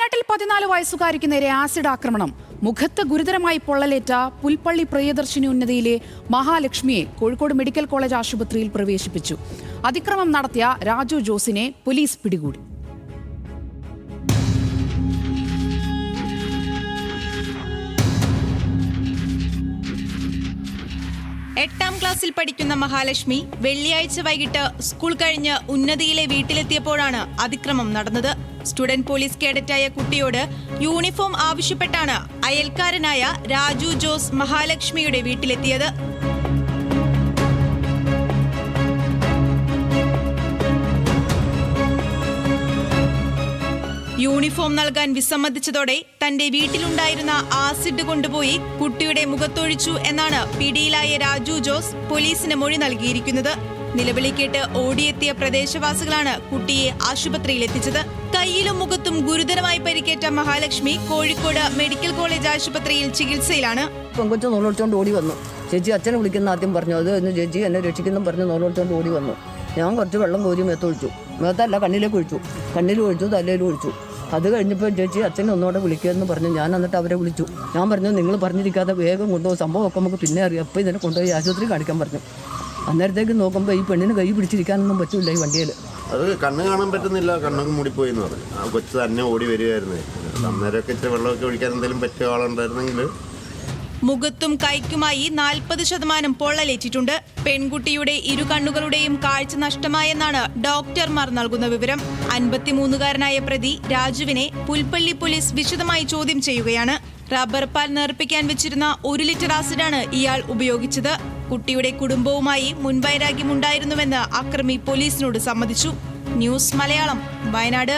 വയനാട്ടിൽ 14 വയസ്സുകാരിക്ക് നേരെ ആസിഡ് ആക്രമണം. മുഖത്ത് ഗുരുതരമായി പൊള്ളലേറ്റ പുൽപ്പള്ളി പ്രിയദർശിനി ഉന്നതിയിലെ മഹാലക്ഷ്മിയെ കോഴിക്കോട് മെഡിക്കൽ കോളേജ് ആശുപത്രിയിൽ പ്രവേശിപ്പിച്ചു. അതിക്രമം നടത്തിയ രാജു ജോസിനെ പോലീസ് പിടികൂടി. എട്ടാം ക്ലാസ്സിൽ പഠിക്കുന്ന മഹാലക്ഷ്മി വെള്ളിയാഴ്ച വൈകിട്ട് സ്കൂൾ കഴിഞ്ഞ് ഉന്നതിയിലെ വീട്ടിലെത്തിയപ്പോഴാണ് അതിക്രമം നടന്നത്. സ്റ്റുഡന്റ് പോലീസ് കേഡറ്റായ കുട്ടിയോട് യൂണിഫോം ആവശ്യപ്പെട്ടാണ് അയൽക്കാരനായ രാജു ജോസ് മഹാലക്ഷ്മിയുടെ വീട്ടിലെത്തിയത്. യൂണിഫോം നൽകാൻ വിസമ്മതിച്ചതോടെ തന്റെ വീട്ടിലുണ്ടായിരുന്ന ആസിഡ് കൊണ്ടുപോയി കുട്ടിയുടെ മുഖത്തൊഴിച്ചു എന്നാണ് പിടിയിലായ രാജു ജോസ് പോലീസിന് മൊഴി നൽകിയിരിക്കുന്നത്. നിലവിളി കേട്ട് ഓടിയെത്തിയ പ്രദേശവാസികളാണ് കുട്ടിയെ ആശുപത്രിയിൽ എത്തിച്ചത്. കൈയിലും മുഖത്തും ഗുരുതരമായി പരിക്കേറ്റ മഹാലക്ഷ്മി കോഴിക്കോട് മെഡിക്കൽ കോളേജ് ആശുപത്രിയിൽ ചികിത്സയിലാണ്. പെങ്കൊച്ചു നോളോടിച്ചോണ്ട് ഓടി വന്നു. ചേച്ചി അച്ഛനെ വിളിക്കുന്ന ആദ്യം പറഞ്ഞു, അത് എന്ന് ചേച്ചി എന്നെ രക്ഷിക്കുന്നു പറഞ്ഞ് നോളോടിച്ചോണ്ട് ഓടി വന്നു. ഞാൻ കുറച്ച് വെള്ളം കോരി മേത്തൊഴിച്ചു. മേത്തല്ല കണ്ണിലേക്ക് ഒഴിച്ചു, കണ്ണിൽ ഒഴിച്ചു, തലയിലും ഒഴിച്ചു. അത് കഴിഞ്ഞപ്പോൾ ചേച്ചി അച്ഛനെ ഒന്നുകൂടെ വിളിക്കുമെന്ന് പറഞ്ഞു. ഞാൻ എന്നിട്ട് അവരെ വിളിച്ചു. ഞാൻ പറഞ്ഞു, നിങ്ങൾ പറഞ്ഞിരിക്കാതെ വേഗം കൊണ്ടുപോകും, സംഭവമൊക്കെ നമുക്ക് പിന്നെ അറിയാം, അപ്പോൾ ഇതിനെ കൊണ്ടുപോയി ആശുപത്രി കാണിക്കാൻ പറഞ്ഞു. അന്നേരത്തേക്ക് നോക്കുമ്പോൾ ഈ പെണ്ണിന് കൈ പിടിച്ചിരിക്കാനൊന്നും പറ്റില്ല ഈ വണ്ടിയിൽ. അത് കണ്ണ് കാണാൻ പറ്റുന്നില്ല, കണ്ണൊക്കെ മൂടിപ്പോയി എന്ന് പറഞ്ഞു. ആ കൊച്ചു തന്നെ ഓടി വരികയായിരുന്നു. അന്നേരമൊക്കെ ഇച്ചിരി വെള്ളമൊക്കെ ഒഴിക്കാൻ എന്തെങ്കിലും പറ്റിയ ആളുണ്ടായിരുന്നെങ്കിൽ. മുഖത്തും കൈക്കുമായി 40% പൊള്ളലേറ്റിട്ടുണ്ട്. പെൺകുട്ടിയുടെ ഇരു കണ്ണുകളുടെയും കാഴ്ച നഷ്ടമായെന്നാണ് ഡോക്ടർമാർ നൽകുന്ന വിവരം. 53-കാരനായ പ്രതി രാജുവിനെ പുൽപ്പള്ളി പോലീസ് വിശദമായി ചോദ്യം ചെയ്യുകയാണ്. റബ്ബർ പാൽ നേർപ്പിക്കാൻ വെച്ചിരുന്ന 1 ലിറ്റർ ആസിഡാണ് ഇയാൾ ഉപയോഗിച്ചത്. കുട്ടിയുടെ കുടുംബവുമായി മുൻവൈരാഗ്യമുണ്ടായിരുന്നുവെന്ന് അക്രമി പോലീസിനോട് സമ്മതിച്ചു. ന്യൂസ് മലയാളം, വയനാട്.